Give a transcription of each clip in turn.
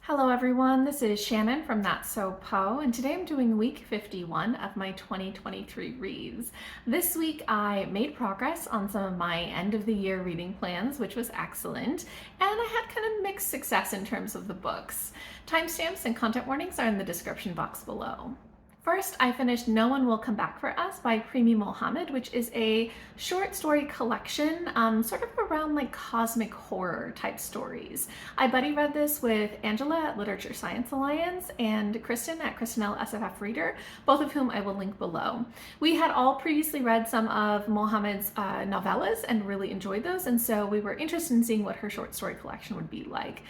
Hello everyone, this is Shannon from That's So Poe, and today I'm doing week 51 of my 2023 reads. This week I made progress on some of my end of the year reading plans, which was excellent, and I had kind of mixed success in terms of the books. Timestamps and content warnings are in the description box below. First, I finished No One Will Come Back for Us by Premee Mohamed, which is a short story collection, sort of around like cosmic horror type stories. I buddy read this with Angela at Literature Science Alliance and Kristen at Kristen SFF Reader, both of whom I will link below. We had all previously read some of Mohamed's novellas and really enjoyed those, and so we were interested in seeing what her short story collection would be like.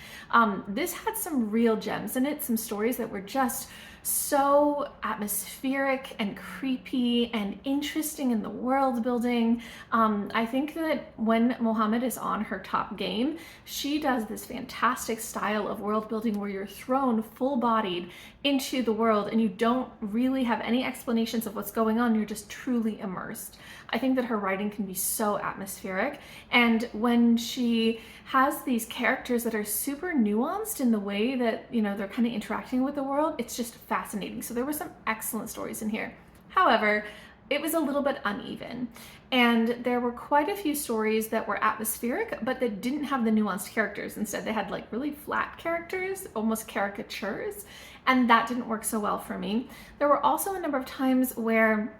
This had some real gems in it, some stories that were just so atmospheric and creepy and interesting in the world building. I think that when Mohamed is on her top game, she does this fantastic style of world building where you're thrown full-bodied into the world and you don't really have any explanations of what's going on. You're just truly immersed. I think that her writing can be so atmospheric, and when she has these characters that are super nuanced in the way that, you know, they're kind of interacting with the world, it's just fascinating. So there were some excellent stories in here. However, it was a little bit uneven, and there were quite a few stories that were atmospheric but that didn't have the nuanced characters. Instead, they had like really flat characters, almost caricatures, and that didn't work so well for me. There were also a number of times where,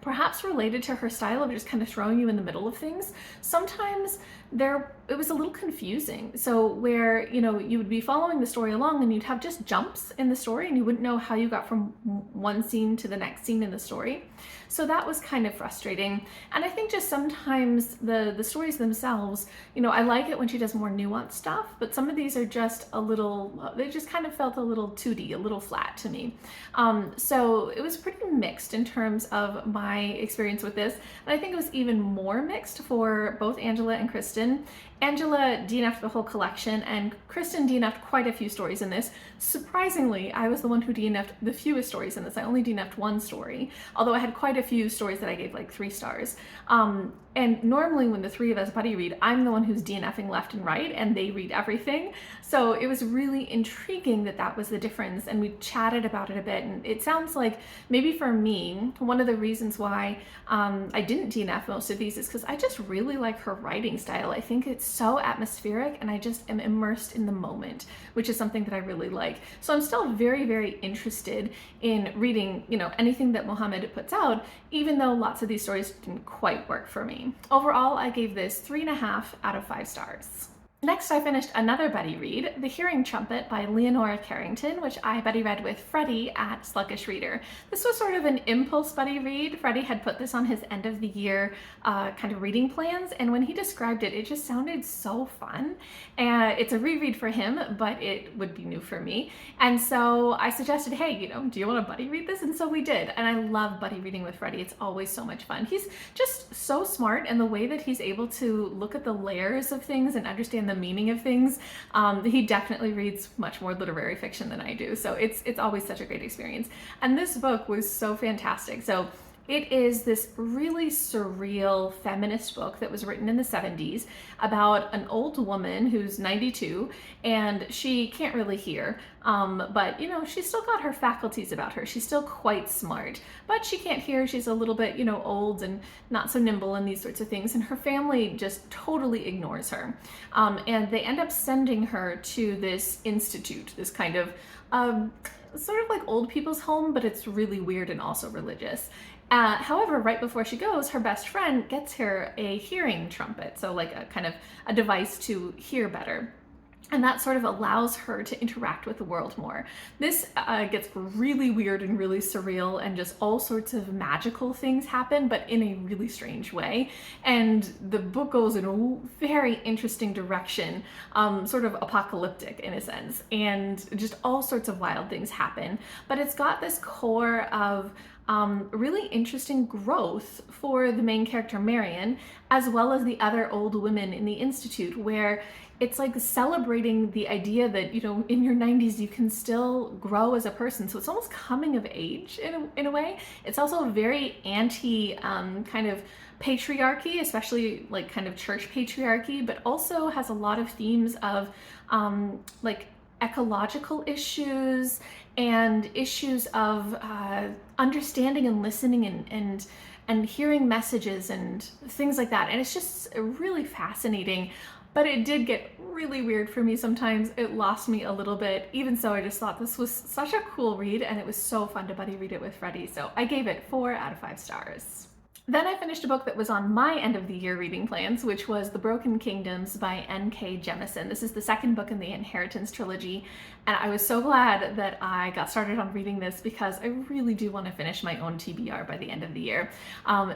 perhaps related to her style of just kind of throwing you in the middle of things, sometimes it was a little confusing. So where, you know, you would be following the story along and you'd have just jumps in the story and you wouldn't know how you got from one scene to the next scene in the story. So that was kind of frustrating. And I think just sometimes the stories themselves, you know, I like it when she does more nuanced stuff, but some of these are just a little, they just kind of felt a little 2D, a little flat to me. So it was pretty mixed in terms of my experience with this. And I think it was even more mixed for both Angela and Kristen. Angela DNF'd the whole collection, and Kristen DNF'd quite a few stories in this. Surprisingly, I was the one who DNF'd the fewest stories in this. I only DNF'd one story, although I had quite a few stories that I gave like 3 stars. And normally when the three of us buddy read, I'm the one who's DNFing left and right, and they read everything. So it was really intriguing that that was the difference, and we chatted about it a bit, and it sounds like maybe for me, one of the reasons why I didn't DNF most of these is because I just really like her writing style. I think it's so atmospheric, and I just am immersed in the moment, which is something that I really like. So I'm still very, very interested in reading, you know, anything that Mohamed puts out, even though lots of these stories didn't quite work for me. Overall, I gave this 3.5 out of 5 stars. Next, I finished another buddy read, The Hearing Trumpet by Leonora Carrington, which I buddy read with Freddie at Sluggish Reader. This was sort of an impulse buddy read. Freddie had put this on his end of the year kind of reading plans, and when he described it, it just sounded so fun. And it's a reread for him, but it would be new for me. And so I suggested, hey, you know, do you want to buddy read this? And so we did. And I love buddy reading with Freddie. It's always so much fun. He's just so smart, and the way that he's able to look at the layers of things and understand the meaning of things. He definitely reads much more literary fiction than I do, so it's always such a great experience. And this book was so fantastic. So it is this really surreal feminist book that was written in the 70s about an old woman who's 92 and she can't really hear, but you know, she's still got her faculties about her. She's still quite smart, but she can't hear. She's a little bit, you know, old and not so nimble and these sorts of things, and her family just totally ignores her. And they end up sending her to this institute, this kind of sort of like old people's home, but it's really weird and also religious. However, right before she goes, her best friend gets her a hearing trumpet, so like a kind of a device to hear better. And that sort of allows her to interact with the world more. This gets really weird and really surreal, and just all sorts of magical things happen, but in a really strange way. And the book goes in a very interesting direction, sort of apocalyptic in a sense, and just all sorts of wild things happen. But it's got this core of really interesting growth for the main character Marion, as well as the other old women in the institute, where it's like celebrating the idea that, you know, in your 90s you can still grow as a person. So it's almost coming of age in a way. It's also very anti kind of patriarchy, especially like kind of church patriarchy, but also has a lot of themes of like ecological issues and issues of understanding and listening and hearing messages and things like that. And it's just really fascinating. But it did get really weird for me sometimes. It lost me a little bit. Even so, I just thought this was such a cool read, and it was so fun to buddy read it with Freddie. So I gave it 4 out of 5 stars. Then I finished a book that was on my end of the year reading plans, which was The Broken Kingdoms by N.K. Jemisin. This is the second book in the Inheritance trilogy, and I was so glad that I got started on reading this because I really do want to finish my own TBR by the end of the year.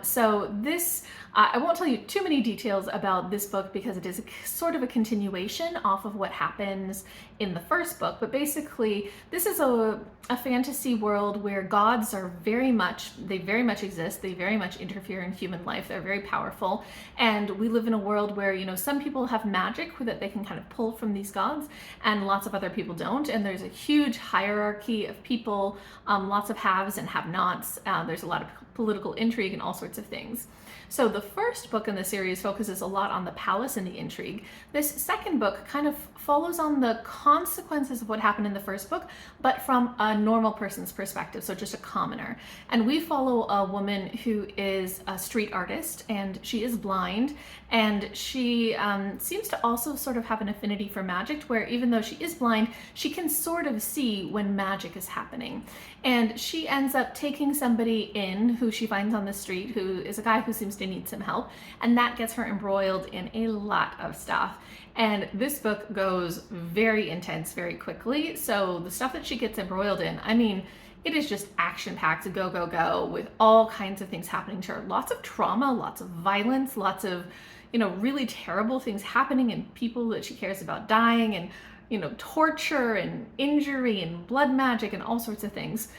So this, I won't tell you too many details about this book because it is sort of a continuation off of what happens in the first book, but basically this is a fantasy world where gods are very much exist, they very much interfere in human life, they're very powerful, and we live in a world where, you know, some people have magic that they can kind of pull from these gods and lots of other people don't, and there's a huge hierarchy of people, lots of haves and have-nots, there's a lot of political intrigue and all sorts of things. So the first book in the series focuses a lot on the palace and the intrigue. This second book kind of follows on the consequences of what happened in the first book, but from a normal person's perspective, so just a commoner. And we follow a woman who is a street artist, and she is blind, and she seems to also sort of have an affinity for magic, where even though she is blind, she can sort of see when magic is happening. And she ends up taking somebody in who she finds on the street, who is a guy who seems to need some help, and that gets her embroiled in a lot of stuff. And this book goes very intense very quickly, so the stuff that she gets embroiled in, I mean, it is just action-packed, go, go, go, with all kinds of things happening to her. Lots of trauma, lots of violence, lots of, you know, really terrible things happening, and people that she cares about dying, and, you know, torture and injury and blood magic and all sorts of things.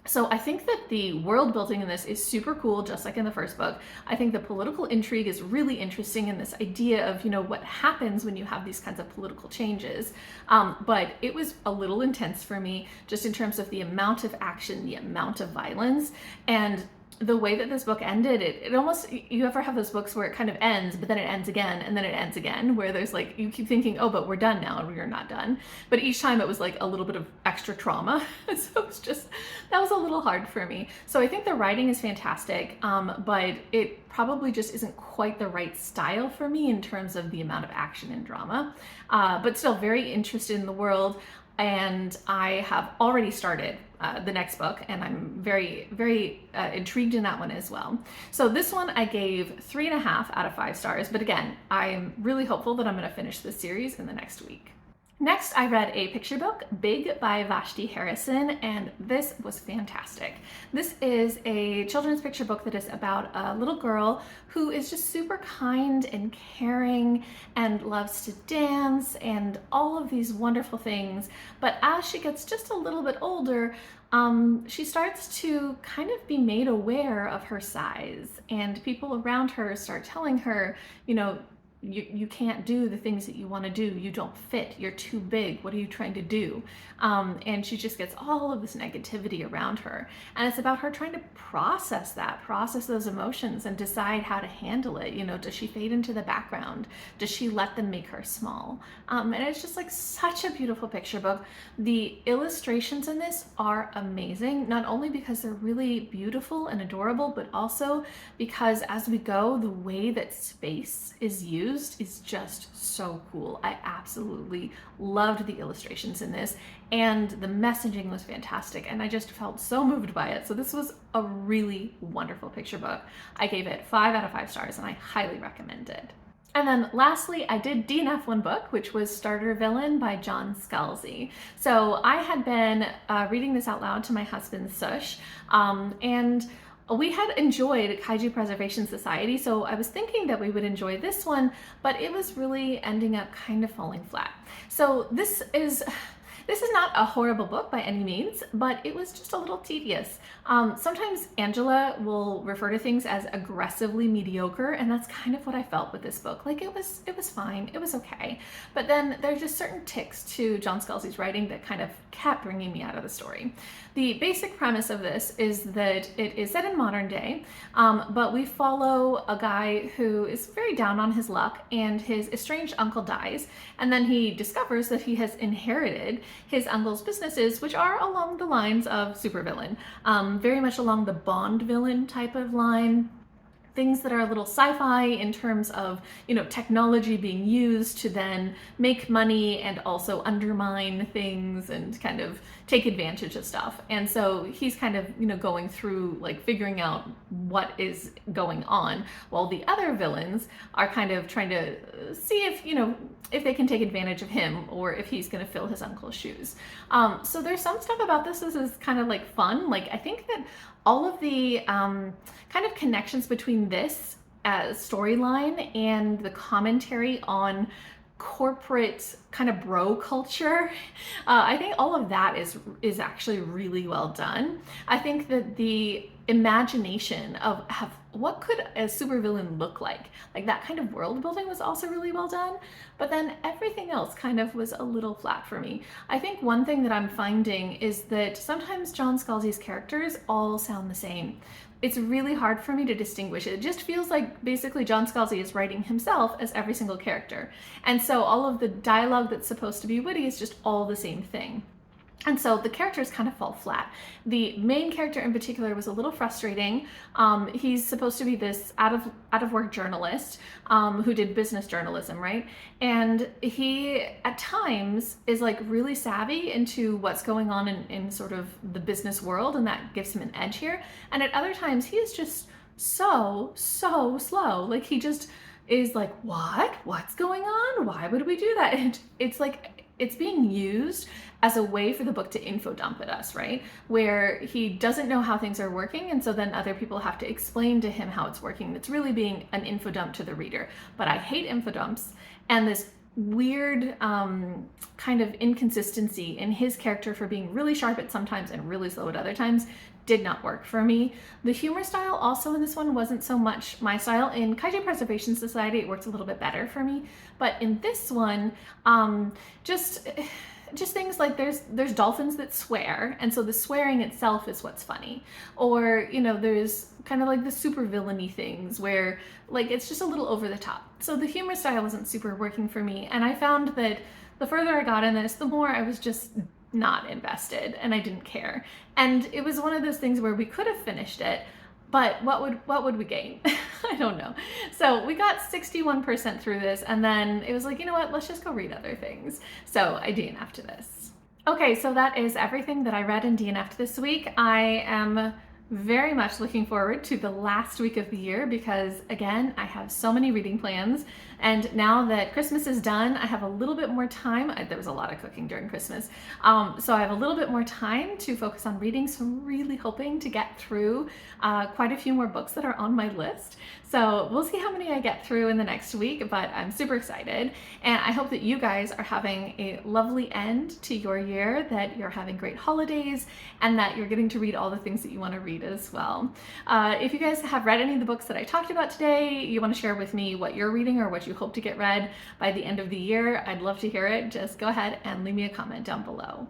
So I think that the world building in this is super cool, just like in the first book. I think the political intrigue is really interesting in this idea of, you know, what happens when you have these kinds of political changes. But it was a little intense for me, just in terms of the amount of action, the amount of violence, and the way that this book ended, it almost, you ever have those books where it kind of ends, but then it ends again, and then it ends again, where there's like, you keep thinking, oh, but we're done now, and we're not done. But each time it was like a little bit of extra trauma. So it's just, that was a little hard for me. So I think the writing is fantastic, but it probably just isn't quite the right style for me in terms of the amount of action and drama. But still very interested in the world. And I have already started the next book, and I'm very, very intrigued in that one as well. So this one I gave 3.5 out of 5 stars, but again, I'm really hopeful that I'm going to finish this series in the next week. Next, I read a picture book, Big by Vashti Harrison, and this was fantastic. This is a children's picture book that is about a little girl who is just super kind and caring and loves to dance and all of these wonderful things. But as she gets just a little bit older, she starts to kind of be made aware of her size, and people around her start telling her, you know, you can't do the things that you want to do. You don't fit. You're too big. What are you trying to do? And she just gets all of this negativity around her. And it's about her trying to process those emotions and decide how to handle it. You know, does she fade into the background? Does she let them make her small? And it's just like such a beautiful picture book. The illustrations in this are amazing, not only because they're really beautiful and adorable, but also because as we go, the way that space is used is just so cool. I absolutely loved the illustrations in this, and the messaging was fantastic, and I just felt so moved by it. So this was a really wonderful picture book. I gave it 5 out of 5 stars, and I highly recommend it. And then lastly, I did DNF one book, which was Starter Villain by John Scalzi. So I had been reading this out loud to my husband, Sush, and we had enjoyed Kaiju Preservation Society, so I was thinking that we would enjoy this one, but it was really ending up kind of falling flat. So this is not a horrible book by any means, but it was just a little tedious. Sometimes Angela will refer to things as aggressively mediocre, and that's kind of what I felt with this book. Like it was fine, it was okay. But then there's just certain tics to John Scalzi's writing that kind of kept bringing me out of the story. The basic premise of this is that it is set in modern day, but we follow a guy who is very down on his luck, and his estranged uncle dies, and then he discovers that he has inherited his uncle's businesses, which are along the lines of supervillain, very much along the Bond villain type of line. Things that are a little sci-fi in terms of, technology being used to then make money and also undermine things and kind of take advantage of stuff. And so he's kind of, going through like figuring out what is going on, while the other villains are kind of trying to see if they can take advantage of him or if he's going to fill his uncle's shoes. So there's some stuff about this is kind of like fun. Like, I think that all of the kind of connections between this storyline and the commentary on corporate kind of bro culture, I think all of that is actually really well done. I think that the imagination of what could a supervillain look like that kind of world building was also really well done, but then everything else kind of was a little flat for me. I think one thing that I'm finding is that sometimes John Scalzi's characters all sound the same. It's really hard for me to distinguish it. It just feels like basically John Scalzi is writing himself as every single character. And so all of the dialogue that's supposed to be witty is just all the same thing. And so the characters kind of fall flat. The main character in particular was a little frustrating. He's supposed to be this out of work journalist who did business journalism, right? And he at times is like really savvy into what's going on in sort of the business world, and that gives him an edge here. And at other times he is just so slow. Like, he just is like, what's going on? Why would we do that? And it's like, it's being used as a way for the book to info dump at us, right? Where he doesn't know how things are working, and so then other people have to explain to him how it's working. It's really being an info dump to the reader. But I hate info dumps, and this weird kind of inconsistency in his character for being really sharp at sometimes and really slow at other times did not work for me. The humor style also in this one wasn't so much my style. In Kaiju Preservation Society, it worked a little bit better for me. But in this one, just things like there's dolphins that swear, and so the swearing itself is what's funny. Or, there's kind of like the super villainy things where like it's just a little over the top. So the humor style wasn't super working for me, and I found that the further I got in this, the more I was just not invested and I didn't care. And it was one of those things where we could have finished it, but what would we gain? I don't know. So we got 61% through this, and then it was like, you know what, let's just go read other things. So I DNF'd this. Okay, so that is everything that I read and DNF'd this week. I am very much looking forward to the last week of the year because, again, I have so many reading plans, and now that Christmas is done, I have a little bit more time. There was a lot of cooking during Christmas, so I have a little bit more time to focus on reading, so I'm really hoping to get through quite a few more books that are on my list. So we'll see how many I get through in the next week, but I'm super excited, and I hope that you guys are having a lovely end to your year, that you're having great holidays, and that you're getting to read all the things that you want to read as well. If you guys have read any of the books that I talked about today, you want to share with me what you're reading or what you hope to get read by the end of the year, I'd love to hear it. Just go ahead and leave me a comment down below.